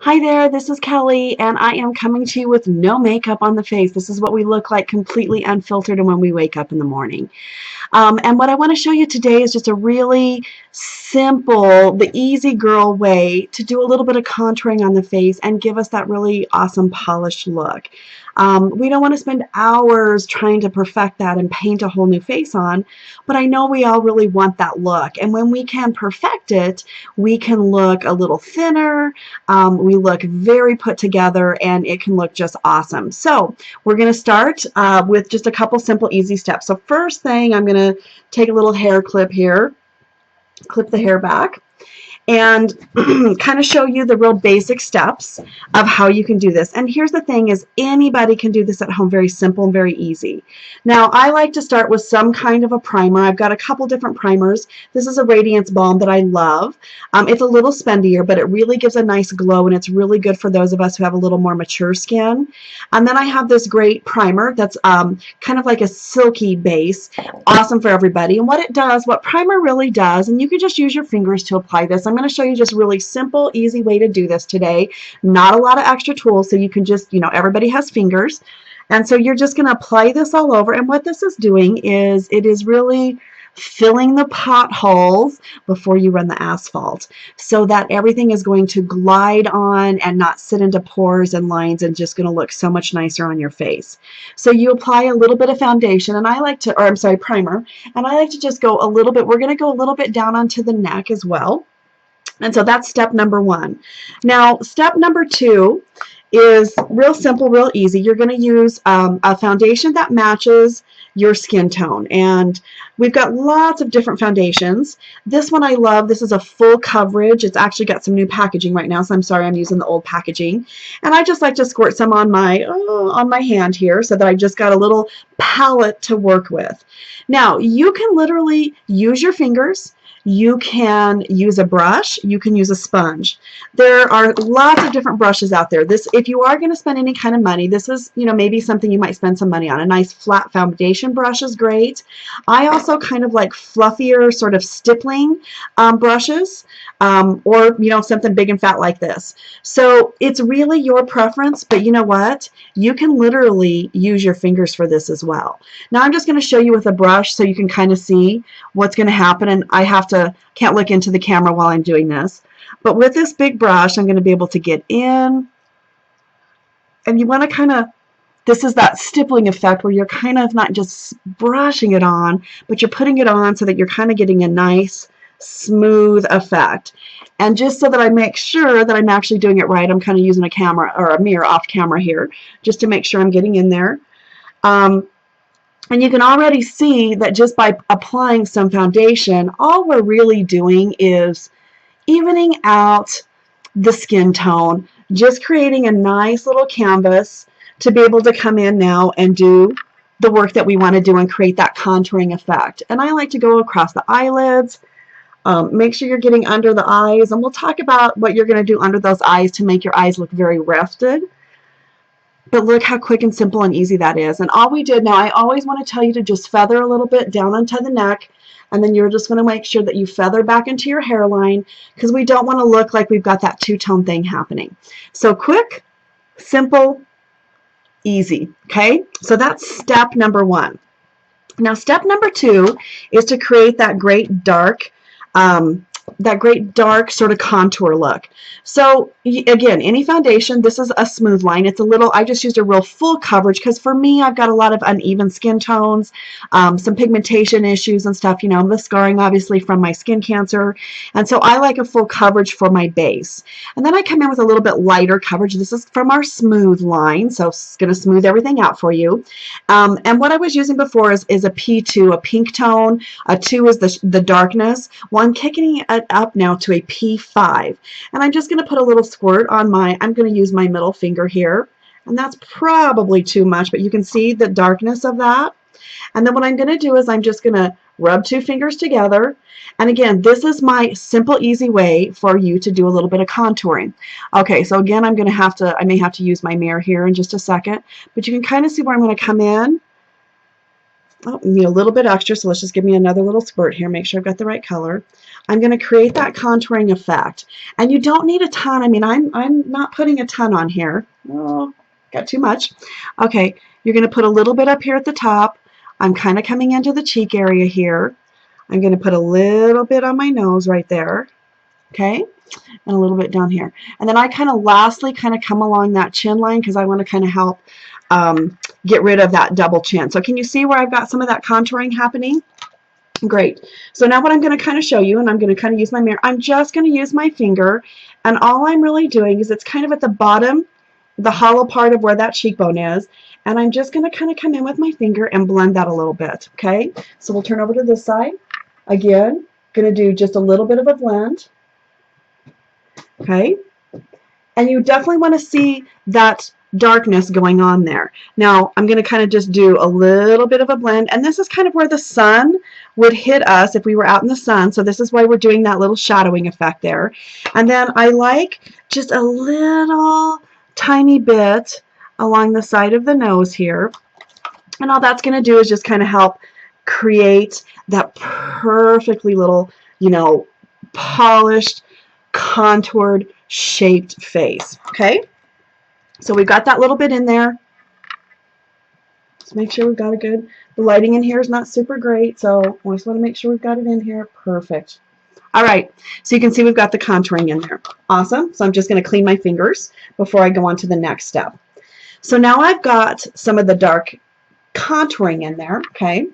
Hi there, this is Kelly, and I am coming to you with no makeup on the face. This is what we look like completely unfiltered and when we wake up in the morning. And what I want to show you today is just a really simple, the easy girl way to do a little bit of contouring on the face and give us that really awesome polished look. We don't want to spend hours trying to perfect that and paint a whole new face on, but I know we all really want that look. And when we can perfect it, we can look a little thinner, we look very put together, and it can look just awesome. So we're going to start with just a couple simple, easy steps. So first thing, I'm going to take a little hair clip here, clip the hair back, and kind of show you the real basic steps of how you can do this. And here's the thing is anybody can do this at home, very simple and very easy. Now I like to start with some kind of a primer. I've got a couple different primers. This is a Radiance Balm that I love. It's a little spendier, but it really gives a nice glow, and it's really good for those of us who have a little more mature skin. And then I have this great primer that's kind of like a silky base, awesome for everybody. And what it does, what primer really does, and you can just use your fingers to apply this. I'm going to show you just really simple, easy way to do this today. Not a lot of extra tools, so you can just, everybody has fingers. And so you're just going to apply this all over. And what this is doing is it is really filling the potholes before you run the asphalt so that everything is going to glide on and not sit into pores and lines and just going to look so much nicer on your face. So you apply a little bit of foundation, and I like to, or I'm sorry, primer, and I like to just go a little bit, we're going to go a little bit down onto the neck as well. And so that's step number one. Now, step number two is real simple, real easy. You're going to use a foundation that matches your skin tone. And we've got lots of different foundations. This one I love. This is a full coverage. It's actually got some new packaging right now, so I'm sorry I'm using the old packaging. And I just like to squirt some on my hand here so that I just got a little palette to work with. Now, you can literally use your fingers. You can use a brush, you can use a sponge. There are lots of different brushes out there. If you are going to spend any kind of money, this is, maybe something you might spend some money on. A nice flat foundation brush is great. I also kind of like fluffier sort of stippling brushes, or, something big and fat like this. So it's really your preference, but you know what? You can literally use your fingers for this as well. Now I'm just going to show you with a brush so you can kind of see what's going to happen, and can't look into the camera while I'm doing this. But with this big brush, I'm going to be able to get in, and you want to kind of, this is that stippling effect where you're kind of not just brushing it on, but you're putting it on so that you're kind of getting a nice, smooth effect. And just so that I make sure that I'm actually doing it right, I'm kind of using a camera or a mirror off camera here just to make sure I'm getting in there. And you can already see that just by applying some foundation, all we're really doing is evening out the skin tone, just creating a nice little canvas to be able to come in now and do the work that we want to do and create that contouring effect. And I like to go across the eyelids, make sure you're getting under the eyes, and we'll talk about what you're going to do under those eyes to make your eyes look very rested. But look how quick and simple and easy that is. And all we did, now I always want to tell you to just feather a little bit down onto the neck, and then you're just going to make sure that you feather back into your hairline because we don't want to look like we've got that two-tone thing happening. So quick, simple, easy, okay? So that's step number one. Now step number two is to create that great dark sort of contour look. So again, any foundation, this is a smooth line. It's a little, I just used a real full coverage because for me, I've got a lot of uneven skin tones, some pigmentation issues and stuff, the scarring obviously from my skin cancer. And so I like a full coverage for my base. And then I come in with a little bit lighter coverage. This is from our smooth line. So it's going to smooth everything out for you. And what I was using before is a P2, a pink tone. A 2 is the darkness. Well, I'm kicking it up now to a P5. And I'm just going to put a little squirt on I'm going to use my middle finger here. And that's probably too much, but you can see the darkness of that. And then what I'm going to do is I'm just going to rub two fingers together. And again, this is my simple, easy way for you to do a little bit of contouring. Okay, so again, I may have to use my mirror here in just a second, but you can kind of see where I'm going to come in Oh, need a little bit extra, so let's just give me another little squirt here. Make sure I've got the right color. I'm going to create that contouring effect. And you don't need a ton. I mean, I'm not putting a ton on here. Oh, got too much. Okay, you're going to put a little bit up here at the top. I'm kind of coming into the cheek area here. I'm going to put a little bit on my nose right there. Okay, and a little bit down here. And then I kind of lastly kind of come along that chin line because I want to kind of help get rid of that double chin. So can you see where I've got some of that contouring happening? Great. So now what I'm going to kind of show you, and I'm going to kind of use my mirror, I'm just going to use my finger, and all I'm really doing is it's kind of at the bottom, the hollow part of where that cheekbone is, and I'm just going to kind of come in with my finger and blend that a little bit, okay? So we'll turn over to this side. Again, going to do just a little bit of a blend, okay? And you definitely want to see that darkness going on there. Now I'm going to kind of just do a little bit of a blend, and this is kind of where the sun would hit us if we were out in the sun, so this is why we're doing that little shadowing effect there. And then I like just a little tiny bit along the side of the nose here, and all that's going to do is just kind of help create that perfectly little, you know, polished, contoured, shaped face. Okay, so we've got that little bit in there. Let's make sure we've got a good, the lighting in here is not super great, so we just want to make sure we've got it in here. Perfect. All right, so you can see we've got the contouring in there. Awesome. So I'm just going to clean my fingers before I go on to the next step. So now I've got some of the dark contouring in there. Okay,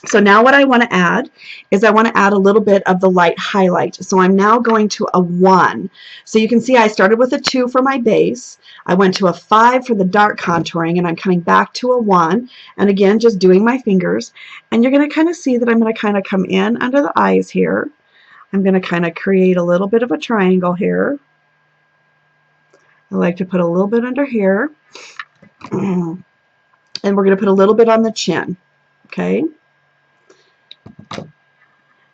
so now what I want to add is I want to add a little bit of the light highlight. So I'm now going to a 1. So you can see I started with a 2 for my base. I went to a 5 for the dark contouring, and I'm coming back to a 1. And again, just doing my fingers. And you're going to kind of see that I'm going to kind of come in under the eyes here. I'm going to kind of create a little bit of a triangle here. I like to put a little bit under here. And we're going to put a little bit on the chin. Okay.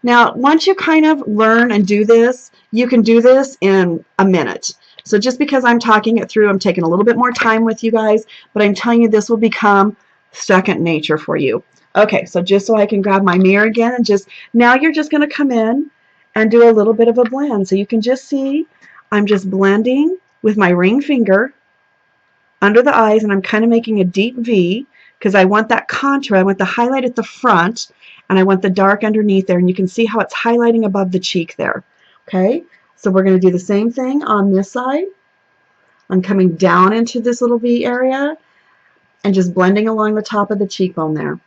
Now, once you kind of learn and do this, you can do this in a minute. So just because I'm talking it through, I'm taking a little bit more time with you guys, but I'm telling you this will become second nature for you. Okay, so just so I can grab my mirror again, and just, now you're just going to come in and do a little bit of a blend. So you can just see I'm just blending with my ring finger under the eyes, and I'm kind of making a deep V because I want that contour. I want the highlight at the front, and I want the dark underneath there, and you can see how it's highlighting above the cheek there. Okay, so we're going to do the same thing on this side. I'm coming down into this little V area and just blending along the top of the cheekbone there.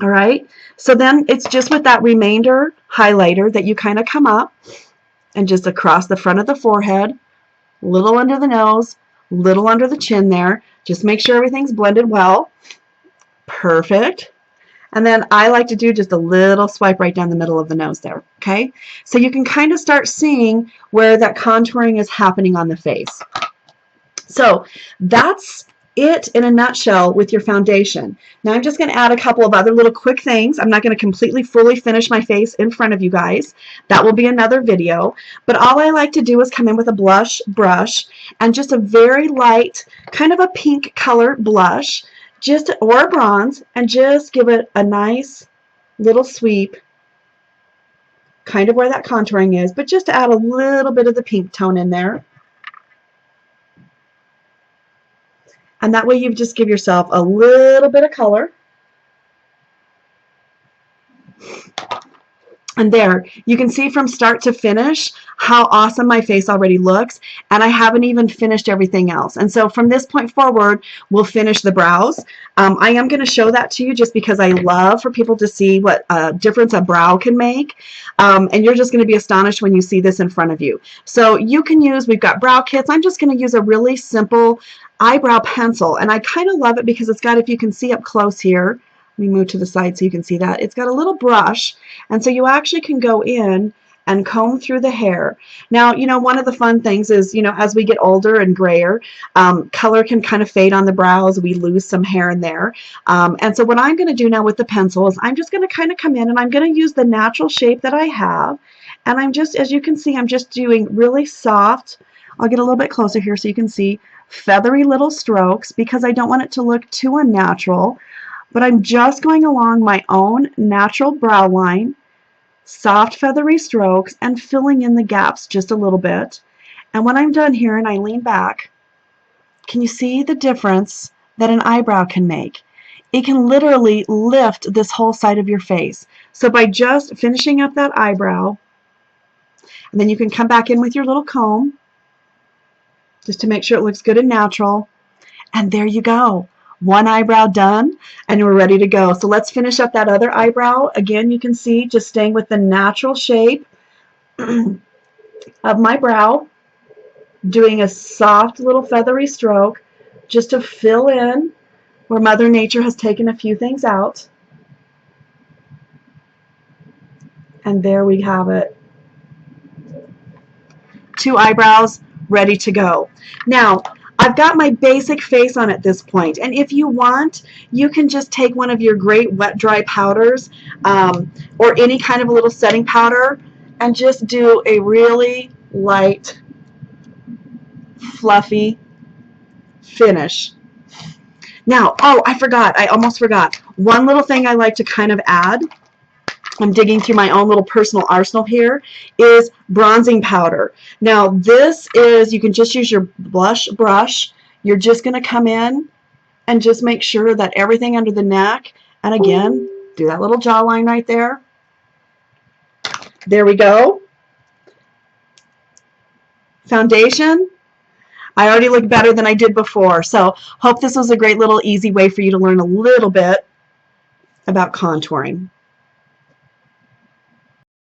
All right, so then it's just with that remainder highlighter that you kind of come up and just across the front of the forehead, little under the nose, little under the chin there. Just make sure everything's blended well. Perfect. And then I like to do just a little swipe right down the middle of the nose there. Okay, so you can kind of start seeing where that contouring is happening on the face. So that's it in a nutshell with your foundation. Now I'm just going to add a couple of other little quick things. I'm not going to completely fully finish my face in front of you guys. That will be another video. But all I like to do is come in with a blush brush and just a very light, kind of a pink color blush, just, or a bronze, and just give it a nice little sweep, kind of where that contouring is, but just to add a little bit of the pink tone in there. And that way you just give yourself a little bit of color. And there, you can see from start to finish how awesome my face already looks, and I haven't even finished everything else. And so from this point forward, we'll finish the brows. I am going to show that to you just because I love for people to see what difference a brow can make. And you're just going to be astonished when you see this in front of you. So you can use, we've got brow kits. I'm just going to use a really simple eyebrow pencil, and I kind of love it because it's got, if you can see up close here, let me move to the side so you can see that. It's got a little brush, and so you actually can go in and comb through the hair. Now, you know, one of the fun things is, you know, as we get older and grayer, color can kind of fade on the brows. We lose some hair in there. And so what I'm going to do now with the pencil is I'm just going to kind of come in and I'm going to use the natural shape that I have. And I'm just, as you can see, I'm just doing really soft. I'll get a little bit closer here so you can see feathery little strokes because I don't want it to look too unnatural. but I'm just going along my own natural brow line, soft feathery strokes, and filling in the gaps just a little bit. And when I'm done here and I lean back, can you see the difference that an eyebrow can make? It can literally lift this whole side of your face. So by just finishing up that eyebrow, and then you can come back in with your little comb just to make sure it looks good and natural. And there you go. One eyebrow done, and we're ready to go. So let's finish up that other eyebrow. Again, you can see just staying with the natural shape of my brow, doing a soft little feathery stroke just to fill in where Mother Nature has taken a few things out. And there we have it. 2 eyebrows ready to go. Now, I've got my basic face on at this point, and if you want, you can just take one of your great wet dry powders or any kind of a little setting powder and just do a really light, fluffy finish. Now, oh, I almost forgot. One little thing I like to kind of add, I'm digging through my own little personal arsenal here, is bronzing powder. Now this is, you can just use your blush brush. You're just going to come in and just make sure that everything under the neck, and again, do that little jawline right there. There we go. Foundation. I already look better than I did before, so hope this was a great little easy way for you to learn a little bit about contouring.